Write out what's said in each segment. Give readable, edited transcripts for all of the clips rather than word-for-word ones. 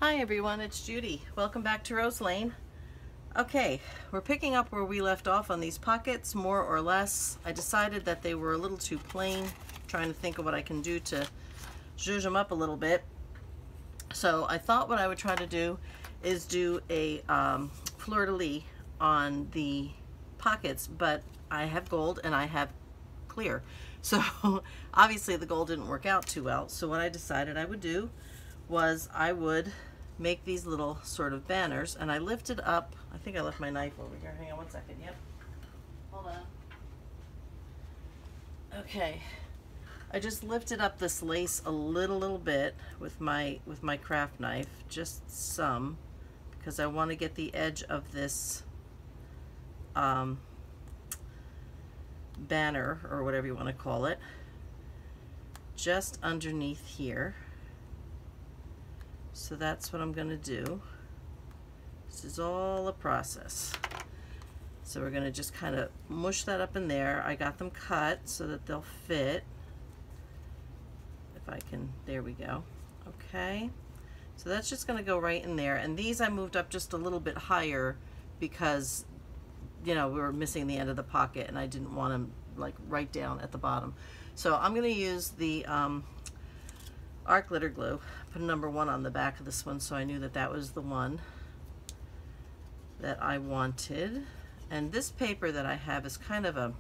Hi everyone, it's Judy. Welcome back to Rose Lane. Okay, we're picking up where we left off on these pockets, more or less. I decided that they were a little too plain, trying to think of what I can do to zhuzh them up a little bit. So I thought what I would try to do is do a fleur-de-lis on the pockets, but I have gold and I have clear. So obviously the gold didn't work out too well. So what I decided I would do was I would make these little sort of banners, and I lifted up, I think I left my knife over here. Hang on one second. Yep. Hold on. Okay. I just lifted up this lace a little bit with my craft knife, just some, because I want to get the edge of this banner, or whatever you want to call it, just underneath here. So that's what I'm going to do. This is all a process. So we're going to just kind of mush that up in there. I got them cut so that they'll fit. If I can, there we go. Okay. So that's just going to go right in there. And these I moved up just a little bit higher because, you know, we were missing the end of the pocket and I didn't want them like right down at the bottom. So I'm going to use the art glitter glue. Put number 1 on the back of this one so I knew that that was the one that I wanted. And this paper that I have is kind of a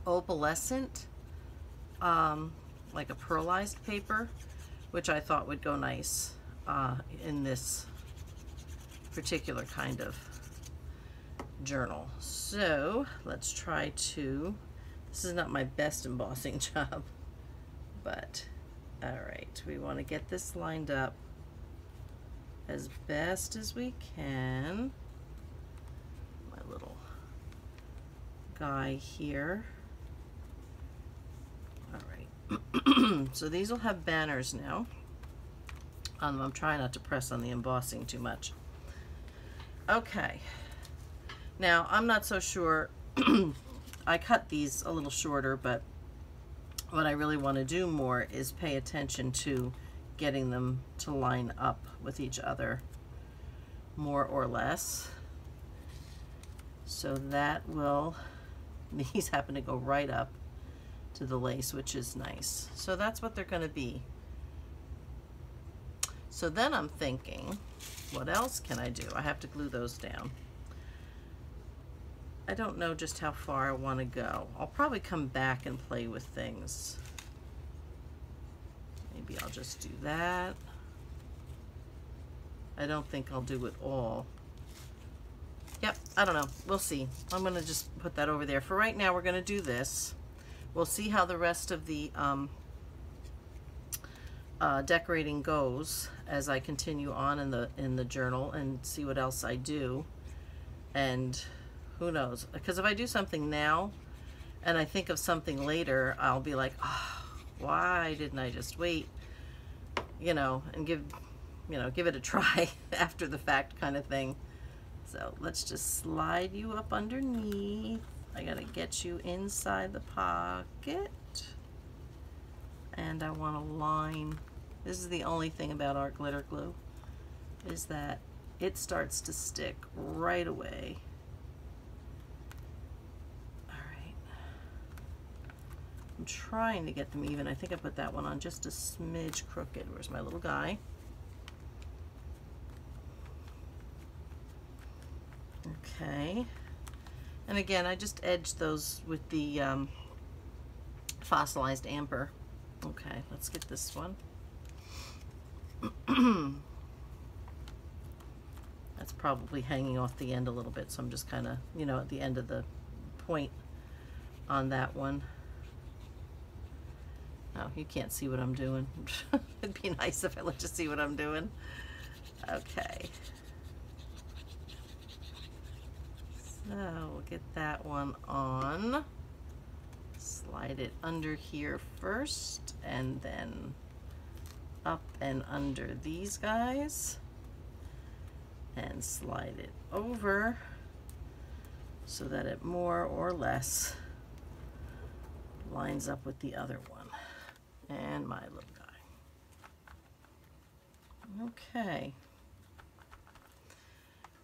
opalescent, like a pearlized paper, which I thought would go nice in this particular kind of journal. So let's try to, this is not my best embossing job, but all right, we want to get this lined up as best as we can. My little guy here. All right, so these will have banners now. I'm trying not to press on the embossing too much. Okay, now I'm not so sure. I cut these a little shorter, but what I really want to do more is pay attention to getting them to line up with each other more or less. So that will, these happen to go right up to the lace, which is nice. So that's what they're going to be. So then I'm thinking, what else can I do? I have to glue those down. I don't know just how far I want to go. I'll probably come back and play with things. Maybe I'll just do that. I don't think I'll do it all. Yep, I don't know. We'll see. I'm going to just put that over there. For right now, we're going to do this. We'll see how the rest of the decorating goes as I continue on in the journal and see what else I do. And who knows? Because if I do something now and I think of something later, I'll be like, oh, why didn't I just wait, you know, and give it a try after the fact kind of thing. So let's just slide you up underneath. I gotta get you inside the pocket. And I want to line. This is the only thing about art glitter glue, is that it starts to stick right away. I'm trying to get them even. I think I put that one on just a smidge crooked. Where's my little guy? Okay. And again, I just edged those with the fossilized amber. Okay, let's get this one. That's probably hanging off the end a little bit, so I'm just kind of, you know, at the end of the point on that one. Oh, you can't see what I'm doing. It'd be nice if I let you see what I'm doing. Okay. So we'll get that one on. Slide it under here first, and then up and under these guys. And slide it over so that it more or less lines up with the other one. And my little guy. Okay.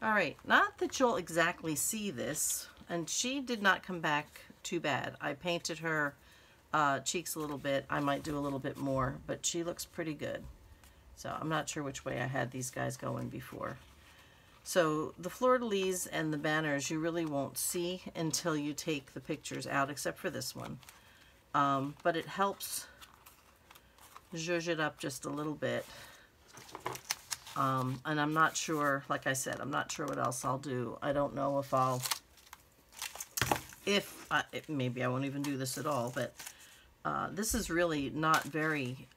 All right, not that you'll exactly see this, and she did not come back too bad. I painted her cheeks a little bit. I might do a little bit more, but she looks pretty good. So I'm not sure which way I had these guys going before. So the fleur-de-lis and the banners you really won't see until you take the pictures out, except for this one. But it helps zhuzh it up just a little bit. And I'm not sure, like I said, I'm not sure what else I'll do. I don't know if maybe I won't even do this at all, but this is really not very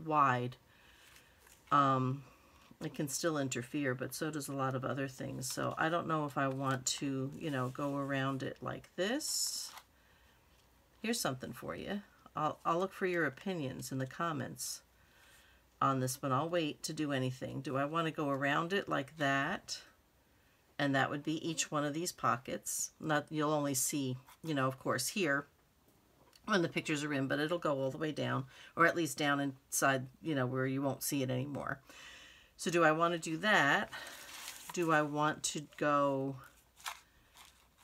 wide. It can still interfere, but so does a lot of other things. So I don't know if I want to, you know, go around it like this. Here's something for you. I'll look for your opinions in the comments on this one. I'll wait to do anything. Do I want to go around it like that? And that would be each one of these pockets. Not, you'll only see, you know, of course, here when the pictures are in, but it'll go all the way down, or at least down inside, you know, where you won't see it anymore. So do I want to do that? Do I want to go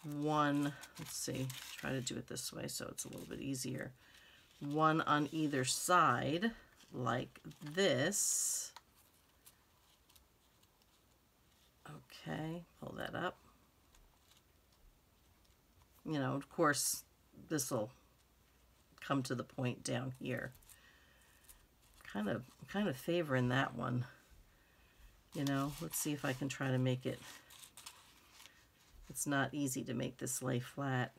one, let's see, try to do it this way so it's a little bit easier. One on either side, like this. Okay, pull that up. You know, of course, this will come to the point down here. Kind of favoring that one. You know, let's see if I can try to make it. It's not easy to make this lay flat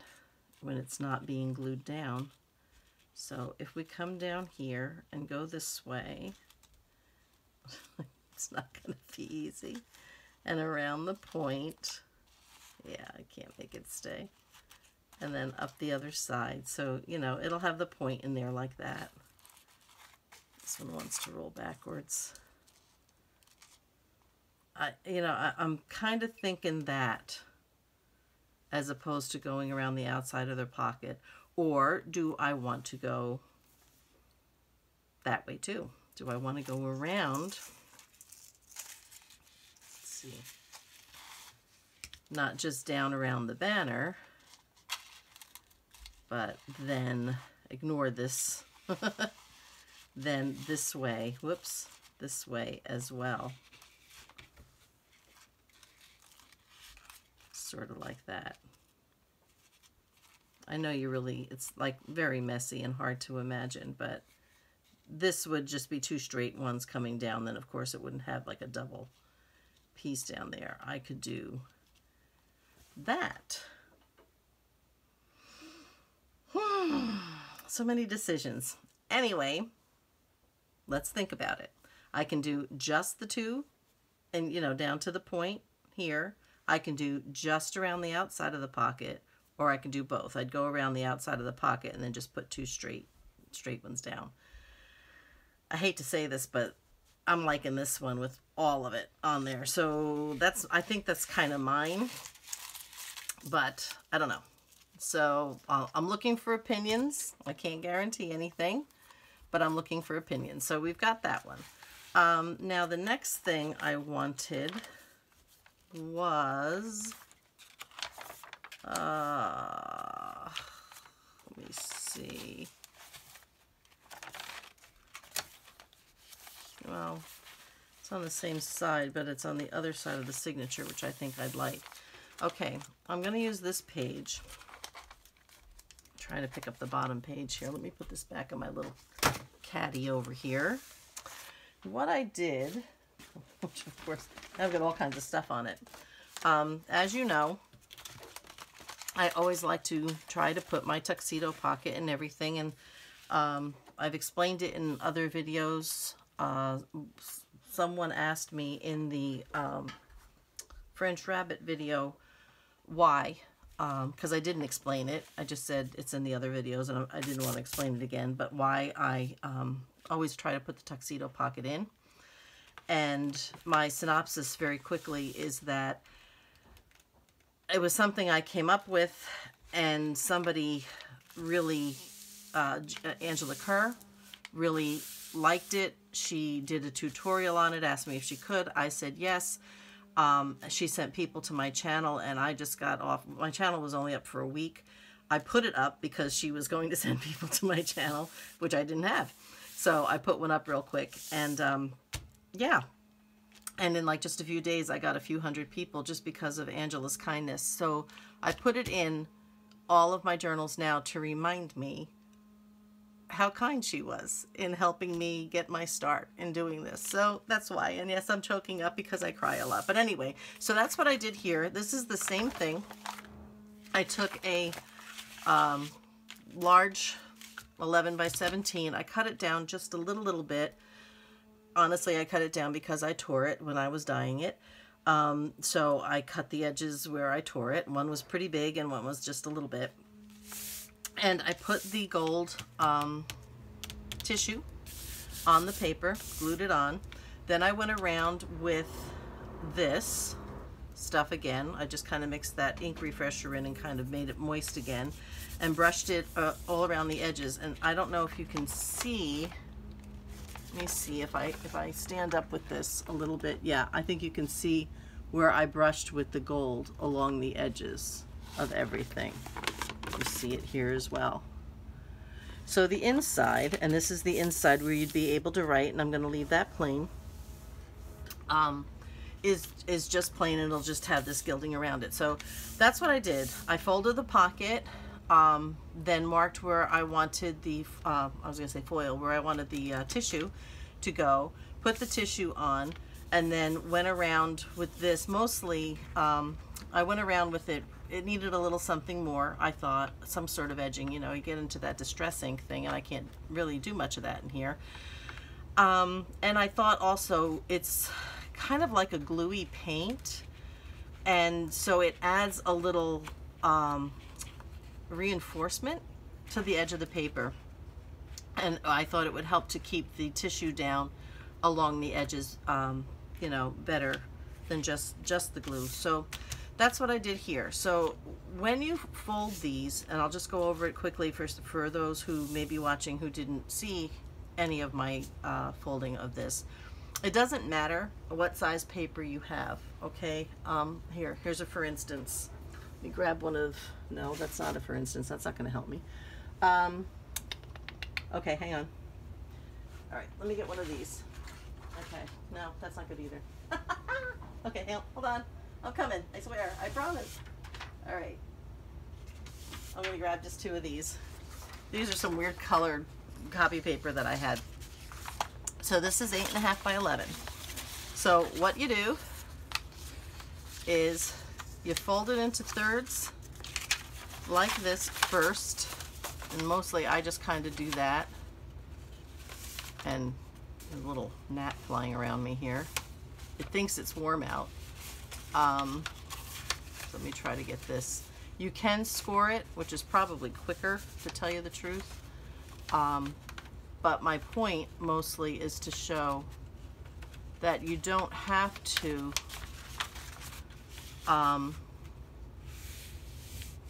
when it's not being glued down. So if we come down here and go this way, it's not going to be easy. And around the point, yeah, I can't make it stay. And then up the other side. So, you know, it'll have the point in there like that. This one wants to roll backwards. I'm kind of thinking that as opposed to going around the outside of their pocket. Or do I want to go that way too? Do I want to go around? Let's see. Not just down around the banner, but then ignore this. Then this way, whoops, this way as well. Sort of like that. I know it's like very messy and hard to imagine, but this would just be two straight ones coming down. Then of course it wouldn't have like a double piece down there. I could do that. So many decisions. Anyway, let's think about it. I can do just the two and, you know, down to the point here. I can do just around the outside of the pocket, or I can do both. I'd go around the outside of the pocket and then just put two straight ones down. I hate to say this, but I'm liking this one with all of it on there. So I think that's kind of mine, but I don't know. So I'm looking for opinions. I can't guarantee anything, but I'm looking for opinions. So we've got that one. Now the next thing I wanted was, let me see. Well, it's on the same side, but it's on the other side of the signature, which I think I'd like. Okay, I'm going to use this page. I'm trying to pick up the bottom page here. Let me put this back in my little caddy over here. What I did, which of course I've got all kinds of stuff on it. As you know, I always like to try to put my tuxedo pocket in everything, and I've explained it in other videos. Someone asked me in the French rabbit video why, because I didn't explain it. I just said it's in the other videos, and I didn't want to explain it again, but why I always try to put the tuxedo pocket in. And my synopsis very quickly is that it was something I came up with, and somebody really, Angela Kerr, really liked it. She did a tutorial on it, asked me if she could. I said yes. She sent people to my channel, and I just got off. My channel was only up for a week. I put it up because she was going to send people to my channel, which I didn't have. So I put one up real quick, and yeah. And in like just a few days, I got a few hundred people just because of Angela's kindness. So I put it in all of my journals now to remind me how kind she was in helping me get my start in doing this. So that's why. And yes, I'm choking up because I cry a lot. But anyway, so that's what I did here. This is the same thing. I took a large 11 by 17. I cut it down just a little bit. Honestly, I cut it down because I tore it when I was dyeing it. So I cut the edges where I tore it. One was pretty big and one was just a little bit. And I put the gold tissue on the paper, glued it on. Then I went around with this stuff again. I just kind of mixed that ink refresher in and kind of made it moist again and brushed it all around the edges. And I don't know if you can see, let me see if I stand up with this a little bit. Yeah, I think you can see where I brushed with the gold along the edges of everything. You see it here as well. So the inside, and this is the inside where you'd be able to write, and I'm going to leave that plain, is just plain, and it'll just have this gilding around it. So that's what I did. I folded the pocket, then marked where I wanted the, I was going to say foil, where I wanted the tissue to go, put the tissue on, and then went around with this. Mostly, I went around with it. It needed a little something more, I thought, some sort of edging. You know, you get into that distress ink thing, and I can't really do much of that in here. And I thought also it's kind of like a gluey paint, and so it adds a little reinforcement to the edge of the paper. And I thought it would help to keep the tissue down along the edges, you know, better than just the glue. So that's what I did here. So when you fold these, and I'll just go over it quickly for those who may be watching who didn't see any of my folding of this. It doesn't matter what size paper you have, okay? Here's a for instance. Let me grab one of, no, that's not a for instance. That's not gonna help me. Okay, hang on. All right, let me get one of these. Okay, no, that's not good either. Okay, hang on, hold on. I'm coming, I swear, I promise. All right, I'm gonna grab just two of these. These are some weird colored copy paper that I had. So this is 8.5 by 11. So what you do is you fold it into thirds like this first, and mostly I just kind of do that. And there's a little gnat flying around me here. It thinks it's warm out. So let me try to get this. You can score it, which is probably quicker, to tell you the truth. But my point mostly is to show that you don't have to a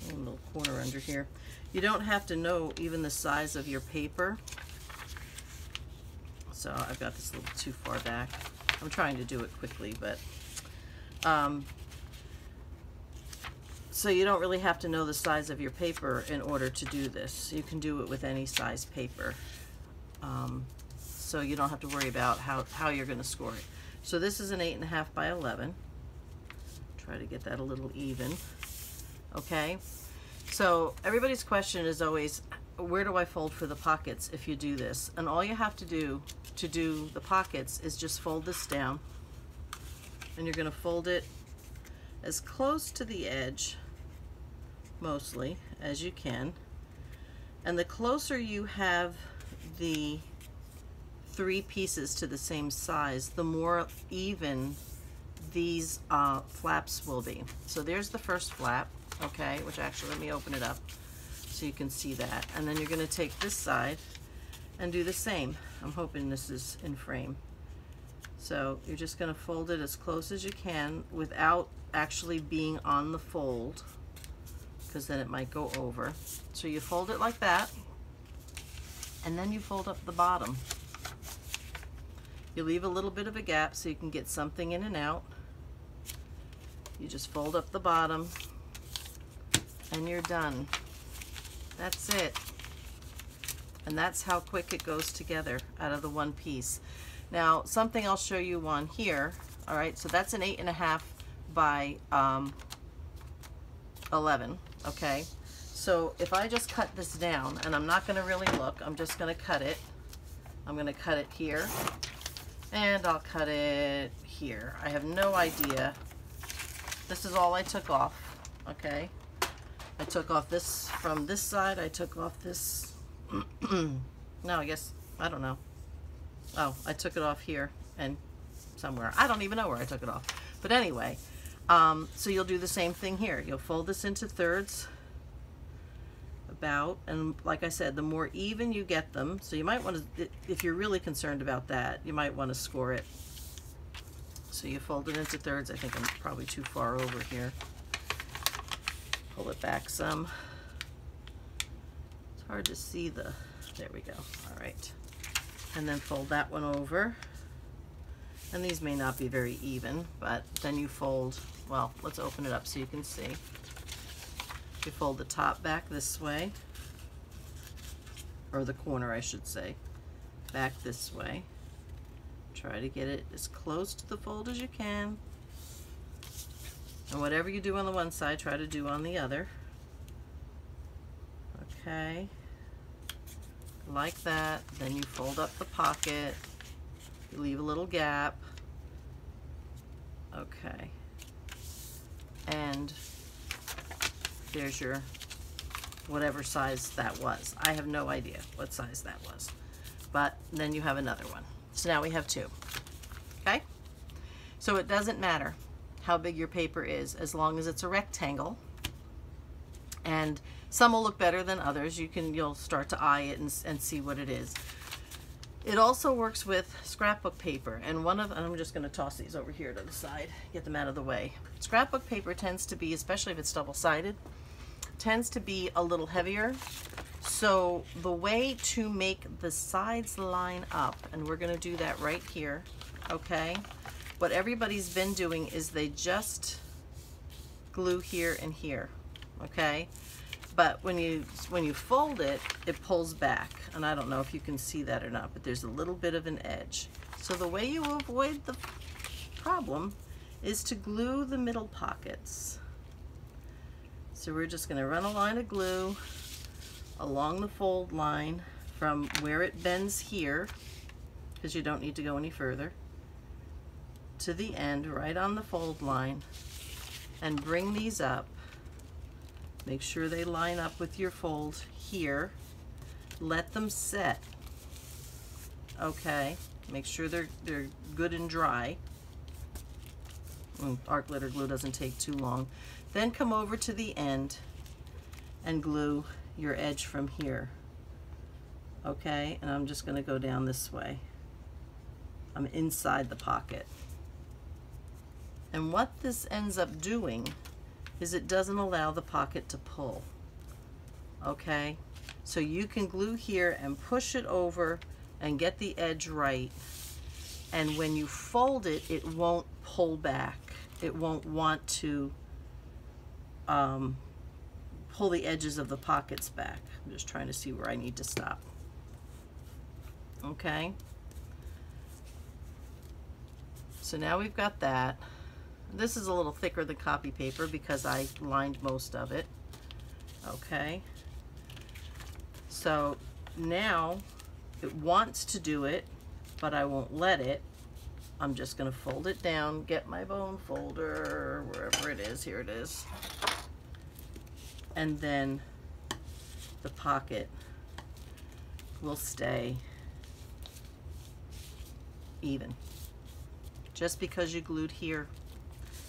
little corner under here. You don't have to know even the size of your paper. So I've got this a little too far back. I'm trying to do it quickly, but so you don't really have to know the size of your paper in order to do this. You can do it with any size paper. So you don't have to worry about how you're going to score it. So this is an 8.5 by 11. Try to get that a little even. Okay. So everybody's question is always, where do I fold for the pockets if you do this? And all you have to do the pockets is just fold this down, and you're going to fold it as close to the edge mostly as you can. And the closer you have the three pieces to the same size, the more even these flaps will be. So there's the first flap, okay, which actually, let me open it up so you can see that. And then you're going to take this side and do the same. I'm hoping this is in frame. So you're just going to fold it as close as you can without actually being on the fold, because then it might go over. So you fold it like that, and then you fold up the bottom. You leave a little bit of a gap so you can get something in and out. You just fold up the bottom and you're done. That's it. And that's how quick it goes together out of the one piece. Now, something I'll show you on here. All right, so that's an 8.5 by 11, okay? So if I just cut this down, and I'm not gonna really look, I'm just gonna cut it. I'm gonna cut it here, and I'll cut it here. I have no idea. This is all I took off, okay? I took off this from this side, I took off this, no, I guess, I don't know. Oh, I took it off here and somewhere. I don't even know where I took it off. But anyway, so you'll do the same thing here. You'll fold this into thirds, about, and like I said, the more even you get them, so you might want to, if you're really concerned about that, you might want to score it. So you fold it into thirds. I think I'm probably too far over here. Pull it back some. It's hard to see the, there we go. All right. And then fold that one over. And these may not be very even, but then you fold, well, let's open it up so you can see. You fold the top back this way, or the corner I should say, back this way. Try to get it as close to the fold as you can. And whatever you do on the one side, try to do on the other. Okay. Like that. Then you fold up the pocket. You leave a little gap. Okay. And there's your whatever size that was. I have no idea what size that was. But then you have another one. So now we have two. Okay? So it doesn't matter how big your paper is as long as it's a rectangle. And some will look better than others. You'll start to eye it and see what it is. It also works with scrapbook paper, and I'm just going to toss these over here to the side, get them out of the way. Scrapbook paper tends to be, especially if it's double-sided, tends to be a little heavier. So the way to make the sides line up, and we're going to do that right here, okay? What everybody's been doing is they just glue here and here, okay? But when you fold it, it pulls back. And I don't know if you can see that or not, but there's a little bit of an edge. So the way you avoid the problem is to glue the middle pockets. So we're just going to run a line of glue along the fold line from where it bends here, because you don't need to go any further, to the end, right on the fold line, and bring these up. Make sure they line up with your fold here. Let them set. Okay, make sure they're good and dry. Art glitter glue doesn't take too long. Then come over to the end and glue your edge from here. Okay, and I'm just going to go down this way. I'm inside the pocket. And what this ends up doing is it doesn't allow the pocket to pull. Okay, so you can glue here and push it over and get the edge right, and when you fold it, it won't pull back. It won't want to pull the edges of the pockets back. I'm just trying to see where I need to stop. Okay, so now we've got that. This is a little thicker than copy paper because I lined most of it. Okay, so now it wants to do it, but I won't let it. I'm just going to fold it down, get my bone folder, wherever it is, here it is, and then the pocket will stay even. Just because you glued here,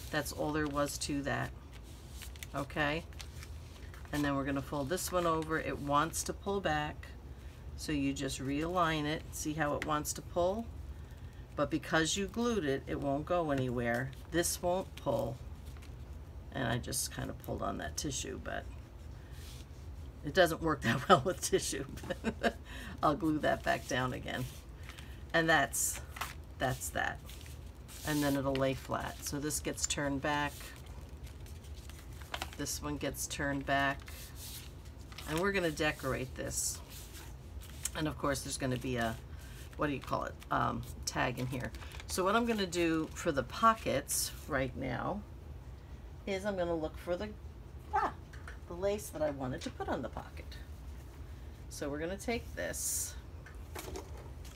that's all there was to that. Okay, and then we're going to fold this one over. It wants to pull back, so you just realign it. See how it wants to pull? But because you glued it, it won't go anywhere. This won't pull. And I just kind of pulled on that tissue, but it doesn't work that well with tissue. I'll glue that back down again. And that's that. And then it'll lay flat. So this gets turned back. This one gets turned back. And we're going to decorate this. And of course there's going to be a, what do you call it, tag in here. So what I'm going to do for the pockets right now is I'm going to look for the lace that I wanted to put on the pocket. So we're going to take this,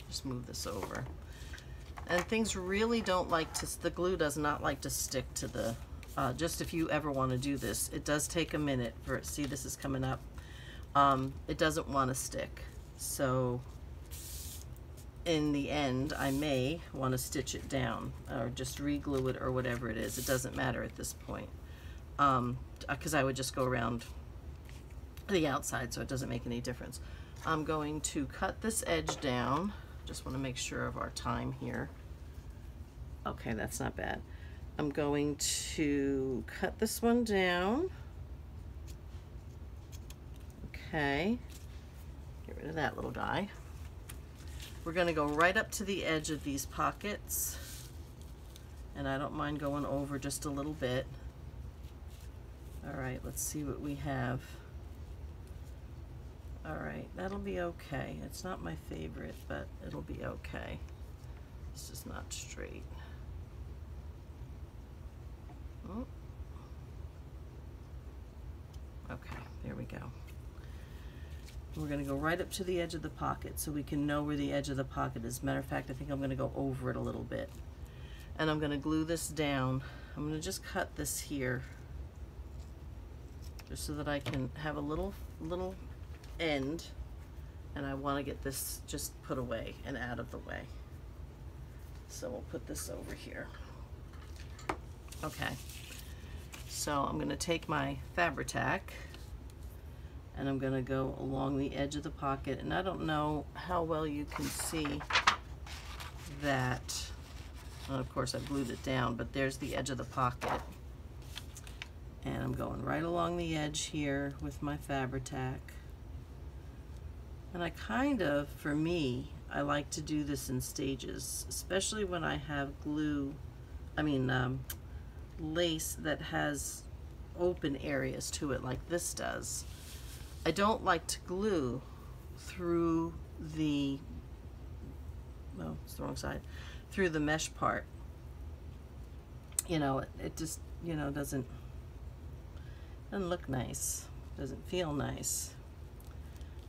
just move this over. And things really don't like to, the glue does not like to stick to the, just if you ever want to do this, it does take a minute for, see this is coming up. It doesn't want to stick. So in the end, I may want to stitch it down or just re-glue it or whatever it is. It doesn't matter at this point. Because I would just go around the outside, so it doesn't make any difference. I'm going to cut this edge down. Just want to make sure of our time here. Okay, that's not bad. I'm going to cut this one down. Okay, get rid of that little guy. We're going to go right up to the edge of these pockets, and I don't mind going over just a little bit. All right, let's see what we have. All right, that'll be okay. It's not my favorite, but it'll be okay. It's just not straight. Oh. Okay, there we go. We're going to go right up to the edge of the pocket so we can know where the edge of the pocket is. Matter of fact, I think I'm going to go over it a little bit. And I'm going to glue this down. I'm going to just cut this here, just so that I can have a little end, and I want to get this just put away and out of the way. So we'll put this over here. Okay, so I'm going to take my Fabri-Tac and I'm going to go along the edge of the pocket, and I don't know how well you can see that. Well, of course I glued it down, but there's the edge of the pocket. And I'm going right along the edge here with my Fabri-Tac. And I kind of, for me, I like to do this in stages, especially when I have lace that has open areas to it like this does. I don't like to glue through the, no, it's the wrong side, through the mesh part. You know, it just, you know, doesn't look nice, doesn't feel nice.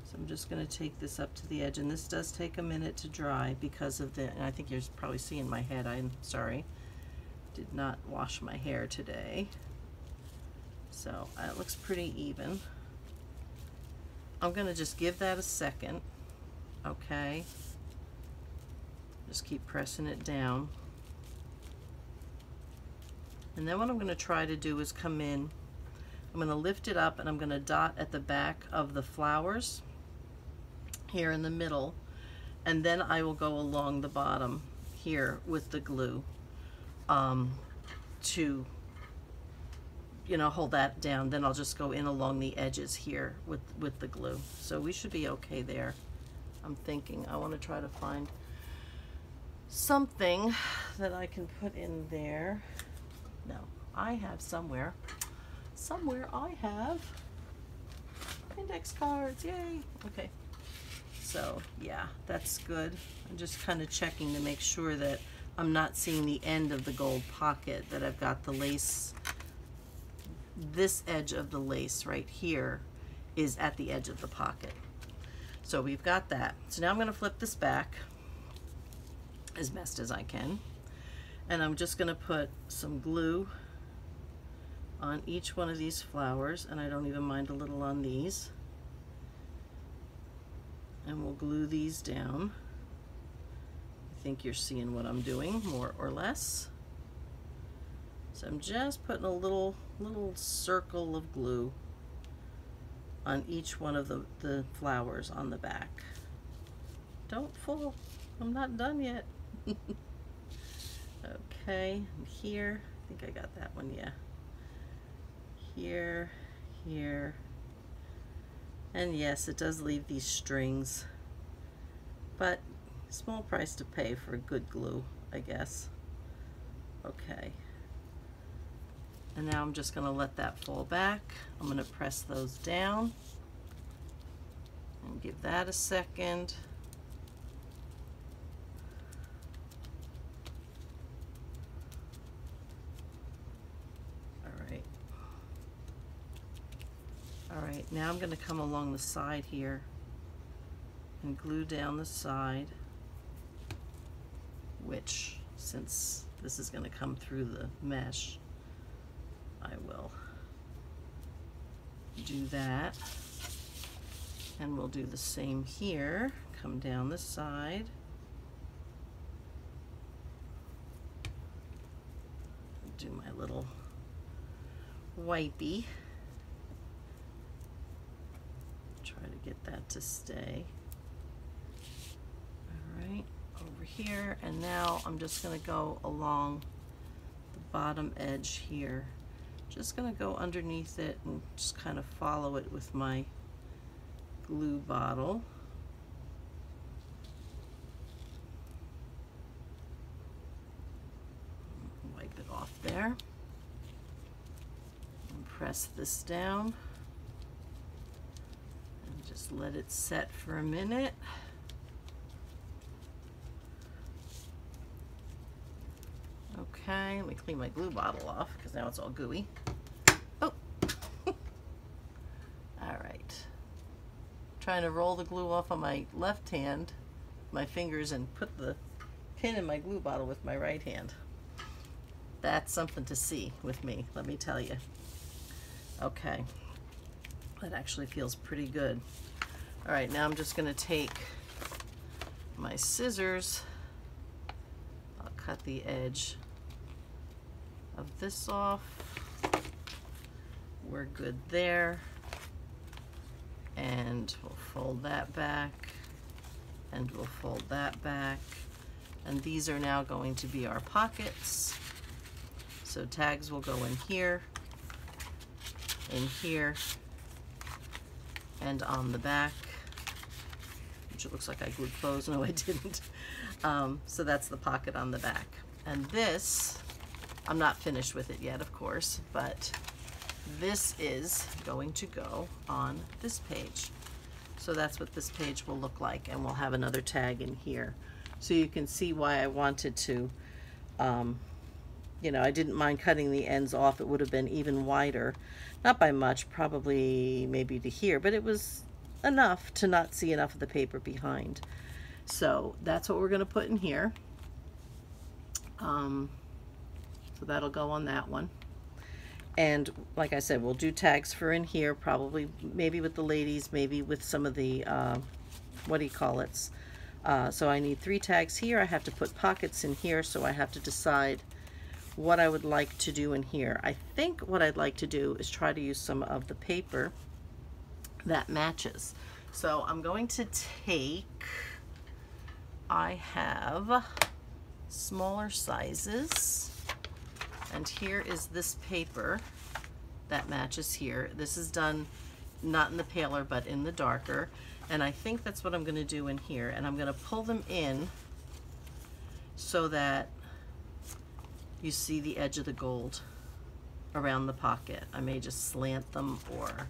So I'm just going to take this up to the edge, and this does take a minute to dry because of the, and I think you're probably seeing my head, I'm sorry, did not wash my hair today. So it looks pretty even. I'm going to just give that a second, okay? Just keep pressing it down. And then what I'm going to try to do is come in, I'm going to lift it up and I'm going to dot at the back of the flowers here in the middle, and then I will go along the bottom here with the glue to, you know, hold that down. Then I'll just go in along the edges here with the glue. So we should be okay there. I'm thinking I want to try to find something that I can put in there. No, I have somewhere I have index cards, yay. Okay, so yeah, that's good. I'm just kind of checking to make sure that I'm not seeing the end of the gold pocket, that I've got the lace, this edge of the lace right here is at the edge of the pocket. So we've got that. So now I'm going to flip this back as best as I can, and I'm just going to put some glue on each one of these flowers, and I don't even mind a little on these, and we'll glue these down. I think you're seeing what I'm doing more or less. So I'm just putting a little circle of glue on each one of the flowers on the back. Don't fall, I'm not done yet. Okay, and here, I think I got that one, yeah. Here, here, and yes, it does leave these strings. but small price to pay for good glue, I guess. Okay. And now I'm just going to let that fall back. I'm going to press those down and give that a second. All right, now I'm going to come along the side here and glue down the side, which, since this is going to come through the mesh, I will do that. And we'll do the same here. Come down the side. Do my little wipey. Try to get that to stay. All right, over here, and now I'm just going to go along the bottom edge here. Just going to go underneath it and just kind of follow it with my glue bottle. Wipe it off there. And press this down. Just let it set for a minute. Okay, let me clean my glue bottle off because now it's all gooey. Oh! All right. Trying to roll the glue off on my left hand, my fingers, and put the pin in my glue bottle with my right hand. That's something to see with me, let me tell you. Okay. That actually feels pretty good. All right, now I'm just going to take my scissors. I'll cut the edge of this off. We're good there. And we'll fold that back. And we'll fold that back. And these are now going to be our pockets. So tags will go in here, and on the back, which it looks like I glued closed. No, I didn't. So that's the pocket on the back. And this, I'm not finished with it yet, of course, but this is going to go on this page. So that's what this page will look like, and we'll have another tag in here. So you can see why I wanted to, you know, I didn't mind cutting the ends off. It would have been even wider. Not by much, probably maybe to here, but it was enough to not see enough of the paper behind. So that's what we're going to put in here. So that'll go on that one. And like I said, we'll do tags for in here, probably maybe with the ladies, maybe with some of the, what do you call it? So I need 3 tags here. I have to put pockets in here, so I have to decide what I would like to do in here. I think what I'd like to do is try to use some of the paper that matches. So I'm going to take, I have smaller sizes, and here is this paper that matches here. This is done not in the paler but in the darker, and I think that's what I'm going to do in here. And I'm going to pull them in so that you see the edge of the gold around the pocket. I may just slant them, or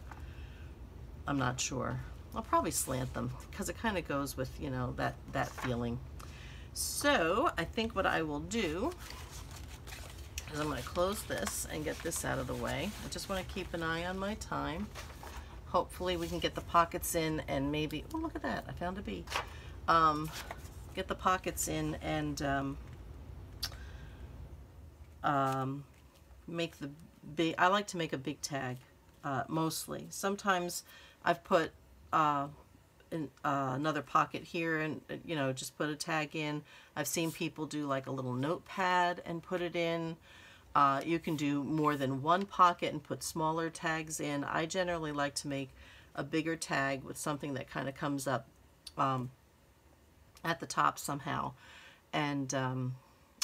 I'm not sure. I'll probably slant them because it kind of goes with, you know, that feeling. So I think what I will do is I'm going to close this and get this out of the way. I just want to keep an eye on my time. Hopefully we can get the pockets in, and maybe, oh, look at that, I found a bee. Get the pockets in and make the big, I like to make a big tag, mostly. Sometimes I've put another pocket here and, you know, just put a tag in. I've seen people do like a little notepad and put it in. You can do more than one pocket and put smaller tags in. I generally like to make a bigger tag with something that kind of comes up at the top somehow. And I'm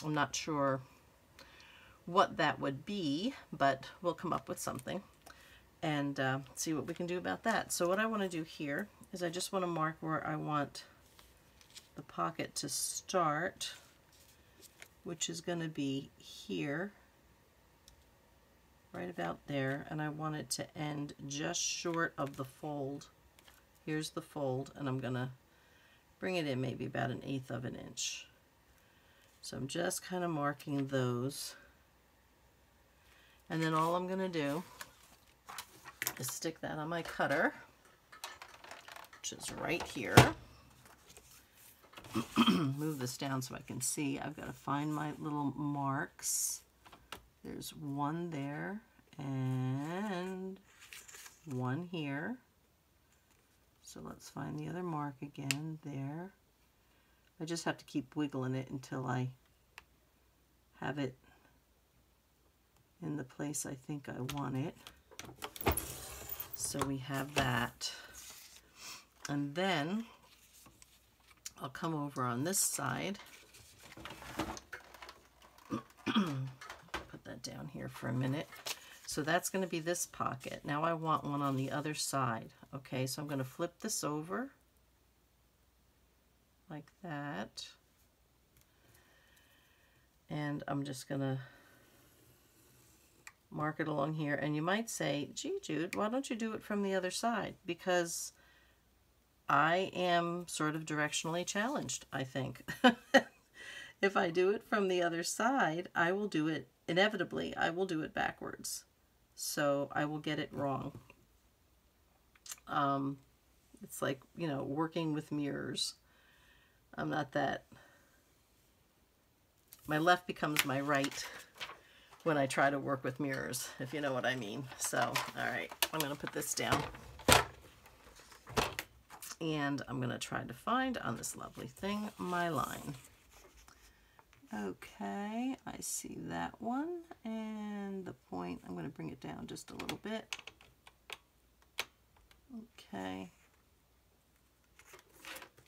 not sure what that would be, but we'll come up with something and see what we can do about that. So what I want to do here is I just want to mark where I want the pocket to start, which is going to be here, right about there, and I want it to end just short of the fold. Here's the fold, and I'm going to bring it in maybe about 1/8 of an inch. So I'm just kind of marking those. And then all I'm going to do is stick that on my cutter, which is right here. Move this down so I can see. I've got to find my little marks. There's one there and one here. So let's find the other mark again there. I just have to keep wiggling it until I have it in the place I think I want it. So we have that. And then I'll come over on this side. Put that down here for a minute. So that's going to be this pocket. Now I want one on the other side. Okay, so I'm going to flip this over like that. And I'm just going to mark it along here. And you might say, gee, Jude, why don't you do it from the other side? Because I am sort of directionally challenged, I think. If I do it from the other side, I will do it, inevitably, I will do it backwards. So I will get it wrong. It's like, you know, working with mirrors. I'm not that. My left becomes my right when I try to work with mirrors, if you know what I mean. So, all right, I'm going to put this down. And I'm going to try to find on this lovely thing my line. Okay, I see that one. And the point, I'm going to bring it down just a little bit. Okay.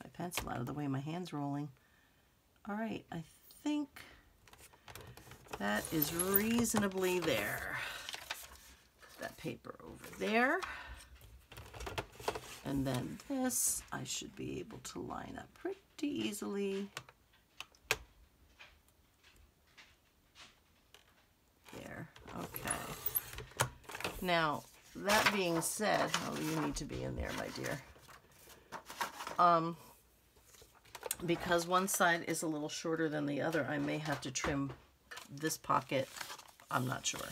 My pencil out of the way, my hand's rolling. All right, I think that is reasonably there. Put that paper over there. And then this, I should be able to line up pretty easily. There, okay. Now, that being said, oh, you need to be in there, my dear. Because one side is a little shorter than the other, I may have to trim this pocket. I'm not sure.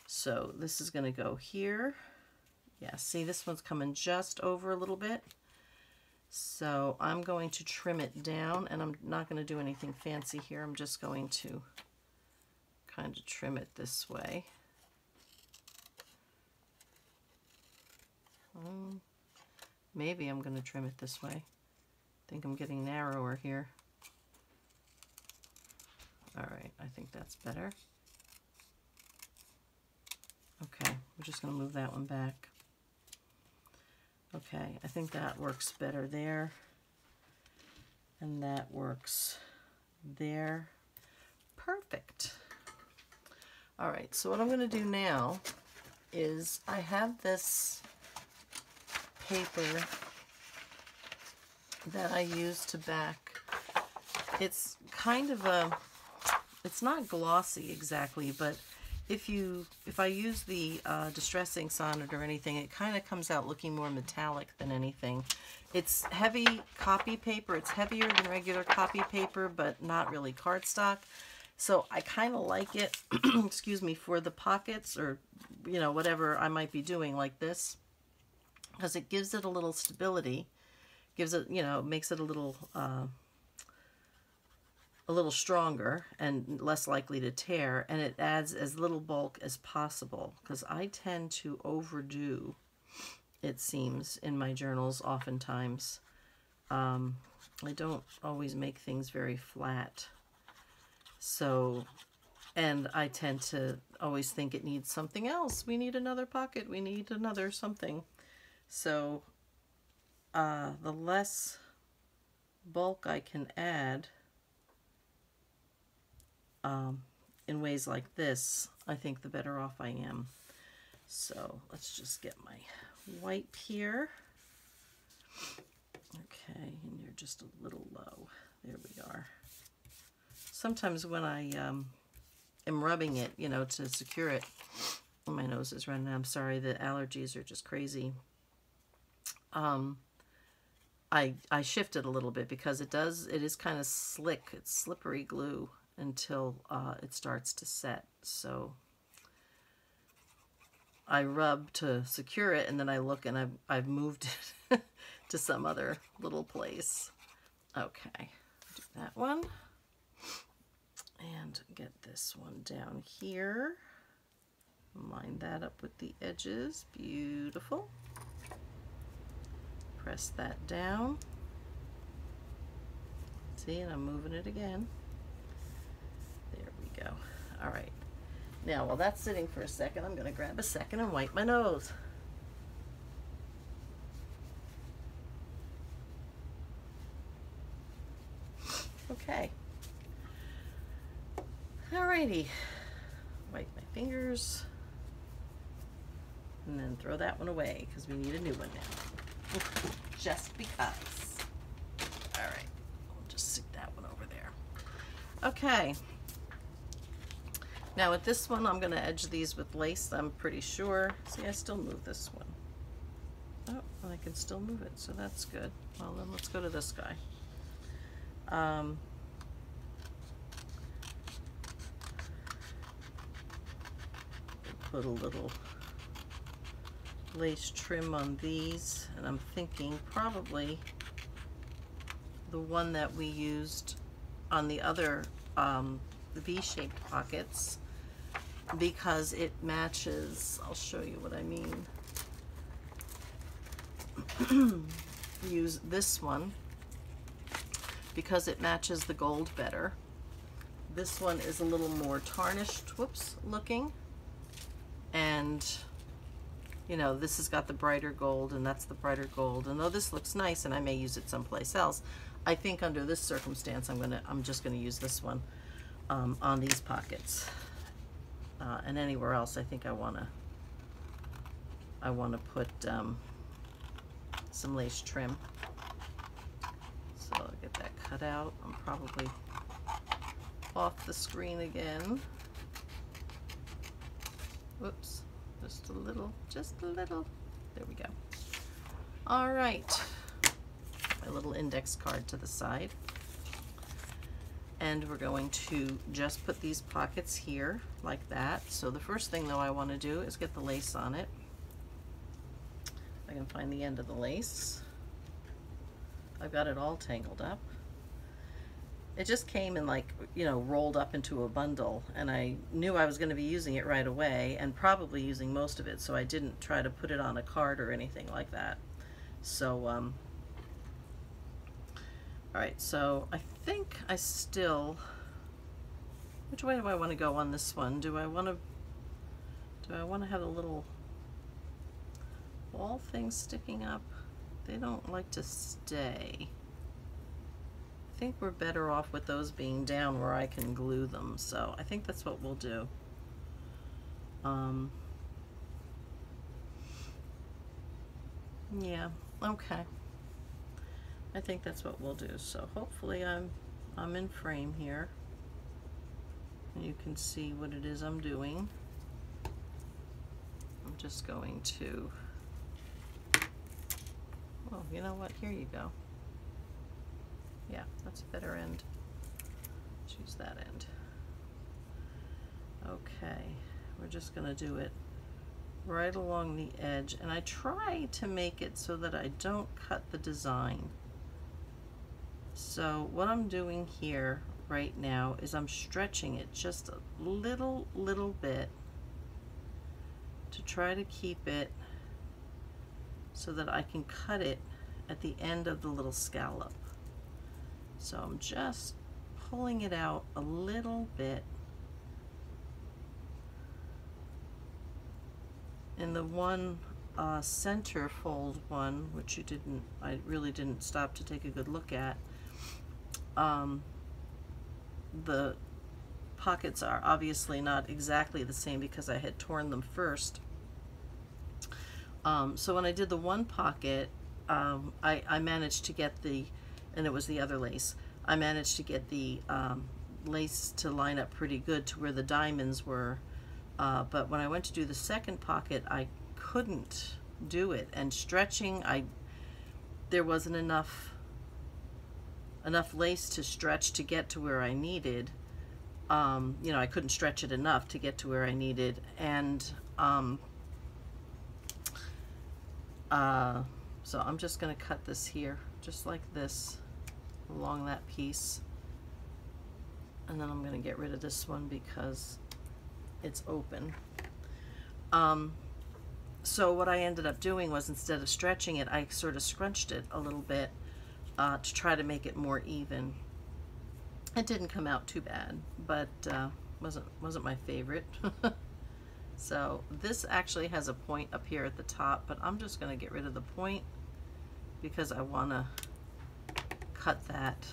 So this is going to go here. Yeah, see, this one's coming just over a little bit. So I'm going to trim it down, and I'm not going to do anything fancy here. I'm just going to kind of trim it this way. Maybe I'm going to trim it this way. I think I'm getting narrower here. All right, I think that's better. Okay, we're just going to move that one back. Okay, I think that works better there. And that works there. Perfect. All right, so what I'm going to do now is I have this paper that I use to back. It's kind of a, it's not glossy exactly, but if I use the distress inks on it or anything, it kind of comes out looking more metallic than anything. It's heavy copy paper. It's heavier than regular copy paper, but not really cardstock. So I kind of like it, excuse me, for the pockets or, you know, whatever I might be doing like this, because it gives it a little stability, gives it, you know, makes it a little stronger and less likely to tear, and it adds as little bulk as possible, because I tend to overdo, it seems, in my journals oftentimes. I don't always make things very flat. So, and I tend to always think it needs something else. We need another pocket. We need another something. So, the less bulk I can add in ways like this, I think the better off I am. So let's just get my wipe here. Okay, and you're just a little low. There we are. Sometimes when I am rubbing it, you know, to secure it, my nose is running. I'm sorry, the allergies are just crazy. I shift it a little bit because it is kind of slick. It's slippery glue until it starts to set. So I rub to secure it, and then I look, and I've moved it to some other little place. Okay, do that one. And get this one down here. Line that up with the edges. Beautiful. Press that down. See, and I'm moving it again. There we go. All right. Now, while that's sitting for a second, I'm going to grab a second and wipe my nose. Okay. Alrighty. Wipe my fingers. And then throw that one away because we need a new one now. Just because. Alright. We'll just stick that one over there. Okay. Now with this one, I'm going to edge these with lace, I'm pretty sure. See, I still move this one. Oh, and I can still move it, so that's good. Well, then let's go to this guy. Put a little lace trim on these, and I'm thinking probably the one that we used on the other the V-shaped pockets, because it matches. I'll show you what I mean. Use this one because it matches the gold better. This one is a little more tarnished, whoops, looking, and you know, this has got the brighter gold, and that's the brighter gold. And though this looks nice, and I may use it someplace else, I think under this circumstance, I'm just gonna use this one on these pockets. And anywhere else, I think I wanna put some lace trim. So I'll get that cut out. I'm probably off the screen again. Whoops. Just a little, just a little. There we go. All right. My little index card to the side. And we're going to just put these pockets here like that. So the first thing though I want to do is get the lace on it. I can find the end of the lace. I've got it all tangled up. It just came and, like, you know, rolled up into a bundle, and I knew I was going to be using it right away and probably using most of it, so I didn't try to put it on a card or anything like that. So all right, so I think I still, which way do I want to go on this one? Do I want to have a little ball thing sticking up? They don't like to stay. I think we're better off with those being down where I can glue them, so I think that's what we'll do. Yeah, okay. I think that's what we'll do. So hopefully I'm in frame here, and you can see what it is I'm doing. I'm just going to, oh, you know what? Here you go. Yeah, that's a better end. Choose that end. Okay, we're just gonna do it right along the edge, and I try to make it so that I don't cut the design. So what I'm doing here right now is I'm stretching it just a little bit to try to keep it so that I can cut it at the end of the little scallop. So I'm just pulling it out a little bit. In the one center fold one, which I really didn't stop to take a good look at, the pockets are obviously not exactly the same because I had torn them first. So when I did the one pocket, I managed to get the, and it was the other lace, I managed to get the lace to line up pretty good to where the diamonds were, but when I went to do the second pocket, I couldn't do it, and stretching, there wasn't enough lace to stretch to get to where I needed. You know, I couldn't stretch it enough to get to where I needed, and so I'm just going to cut this here, just like this, along that piece, and then I'm going to get rid of this one because it's open. So what I ended up doing was, instead of stretching it, I sort of scrunched it a little bit to try to make it more even. It didn't come out too bad, but wasn't my favorite. So this actually has a point up here at the top, but I'm just going to get rid of the point because I want to cut that.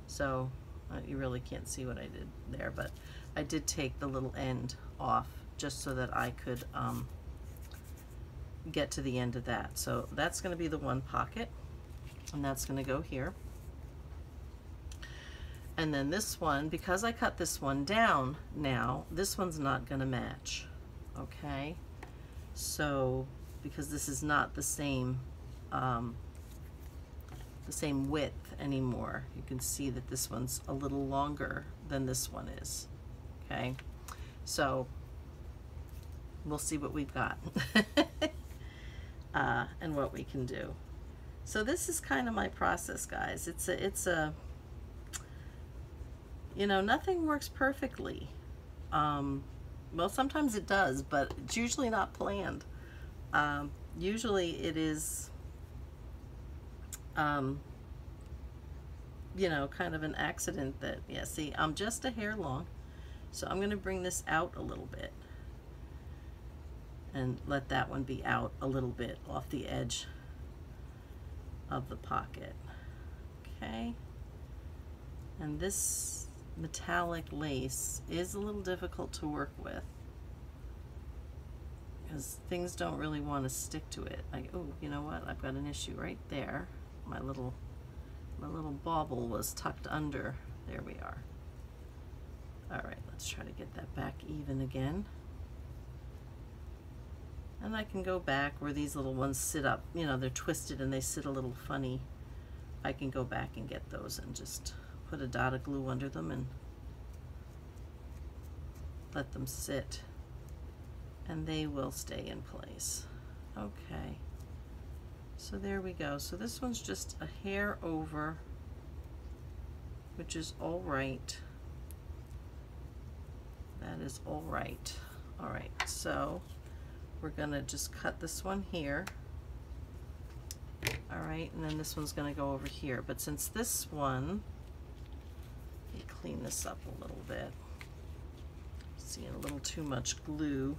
So you really can't see what I did there, but I did take the little end off just so that I could get to the end of that. So that's going to be the one pocket, and that's going to go here. And then this one, because I cut this one down now, this one's not going to match. Okay, so because this is not the same width anymore, you can see that this one's a little longer than this one is. Okay, so we'll see what we've got and what we can do. So this is kind of my process, guys. It's a you know, nothing works perfectly. Well, sometimes it does, but it's usually not planned. Usually it is, you know, kind of an accident that, yeah, see, I'm just a hair long, so I'm going to bring this out a little bit and let that one be out a little bit off the edge of the pocket. Okay, and this metallic lace is a little difficult to work with because things don't really want to stick to it. Like, oh, you know what? I've got an issue right there. My little bauble was tucked under. There we are. All right, let's try to get that back even again. And I can go back where these little ones sit up. You know, they're twisted and they sit a little funny. I can go back and get those and just put a dot of glue under them and let them sit, and they will stay in place. Okay, so there we go. So this one's just a hair over, which is all right. That is all right. All right, so we're gonna just cut this one here. All right, and then this one's gonna go over here. But since this one, let me clean this up a little bit. Seeing a little too much glue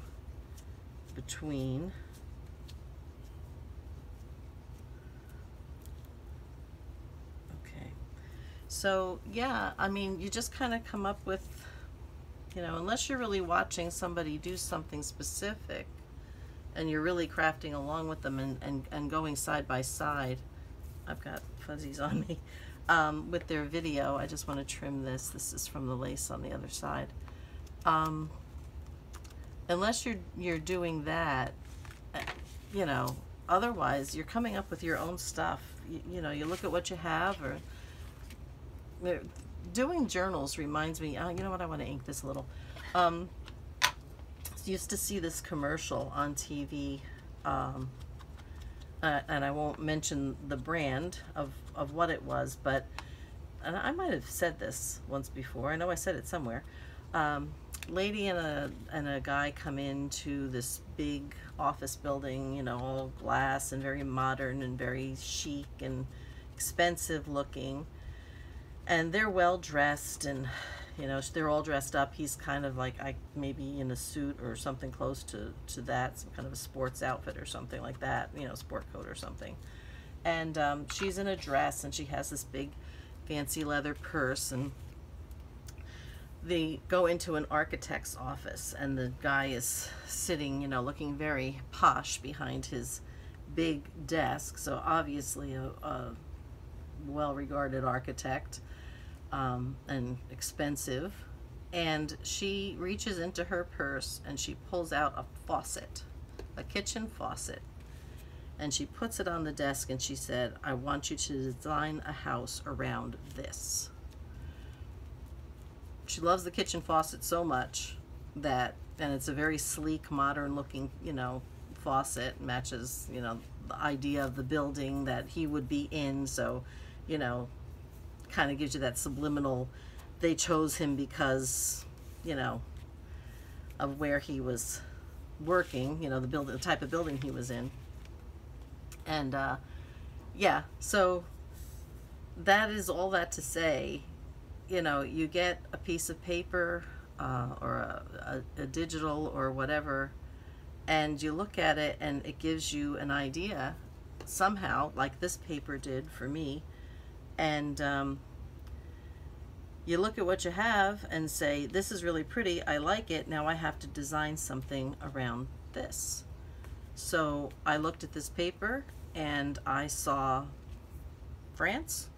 between. Okay, so yeah, I mean, you just kind of come up with, you know, unless you're really watching somebody do something specific and you're really crafting along with them and going side by side. I've got fuzzies on me with their video. I just want to trim this. This is from the lace on the other side. Unless you're doing that, you know, otherwise you're coming up with your own stuff. You know, you look at what you have, or doing journals reminds me, you know what, I want to ink this a little. Used to see this commercial on TV, and I won't mention the brand of what it was, but, and I might have said this once before, I know I said it somewhere. Lady and a guy come into this big office building, you know, all glass and very modern and very chic and expensive looking, and they're well dressed, and you know, they're all dressed up. He's kind of like, maybe in a suit or something close to that, some kind of a sports outfit or something like that, you know, sport coat or something. And she's in a dress, and she has this big fancy leather purse, and they go into an architect's office, and the guy is sitting, you know, looking very posh behind his big desk, so obviously a well-regarded architect, and expensive. And she reaches into her purse and she pulls out a faucet, a kitchen faucet, and she puts it on the desk and she said, I want you to design a house around this. She loves the kitchen faucet so much that, and it's a very sleek, modern looking, you know, faucet, matches, you know, the idea of the building that he would be in. So, you know, kind of gives you that subliminal, they chose him because, you know, of where he was working, you know, the type of building he was in. And yeah, so that is all that to say, you know, you get a piece of paper or a digital or whatever, and you look at it and it gives you an idea somehow, like this paper did for me. And you look at what you have and say, this is really pretty, I like it, now I have to design something around this. So I looked at this paper and I saw France.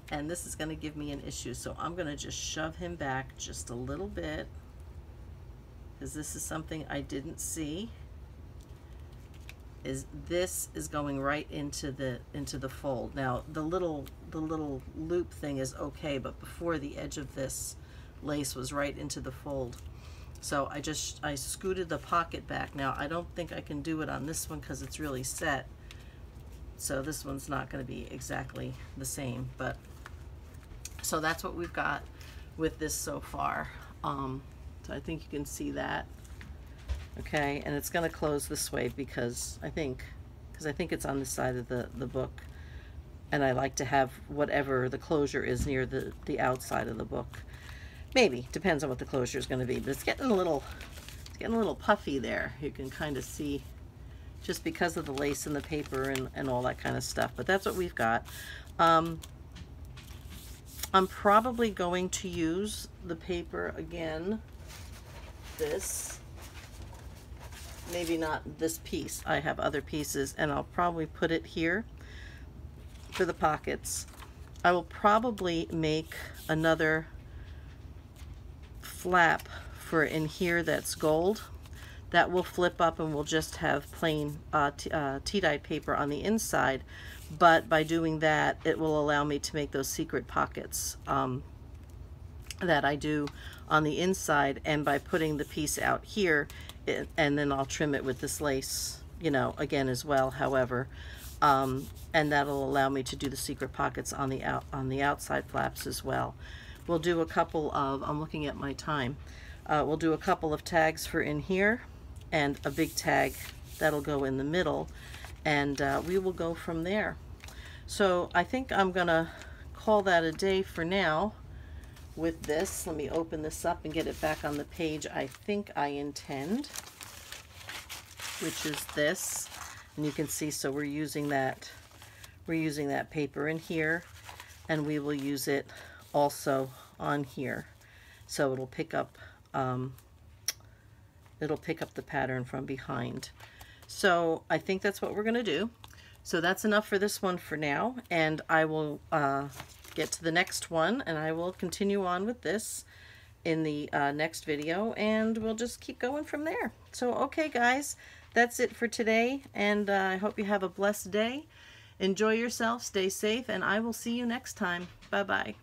And this is going to give me an issue, so I'm going to just shove him back just a little bit, because this is something I didn't see. This is going right into the fold. Now the little loop thing is okay, but before, the edge of this lace was right into the fold. So I scooted the pocket back. Now I don't think I can do it on this one because it's really set. So this one's not going to be exactly the same, but so that's what we've got with this so far. So I think you can see that. Okay, and it's going to close this way because I think it's on this side of the book, and I like to have whatever the closure is near the outside of the book. Maybe depends on what the closure is going to be, but it's getting a little puffy there. You can kind of see, just because of the lace and the paper and all that kind of stuff. But that's what we've got. I'm probably going to use the paper again. This, maybe not this piece. I have other pieces, and I'll probably put it here for the pockets. I will probably make another flap for in here that's gold. That will flip up and we'll just have plain tea-dyed paper on the inside, but by doing that it will allow me to make those secret pockets that I do on the inside, and by putting the piece out here, and then I'll trim it with this lace, you know, again as well, however, and that'll allow me to do the secret pockets on the outside flaps as well. We'll do a couple of, I'm looking at my time, we'll do a couple of tags for in here, and a big tag that'll go in the middle, and we will go from there. So I think I'm gonna call that a day for now with this. Let me open this up and get it back on the page I think I intend, which is this. And you can see, so we're using that paper in here, and we will use it also on here, so it'll pick up the pattern from behind. So I think that's what we're going to do. So that's enough for this one for now, and I will get to the next one, and I will continue on with this in the next video, and we'll just keep going from there. So okay guys, that's it for today, and I hope you have a blessed day. Enjoy yourself, stay safe, and I will see you next time. Bye bye.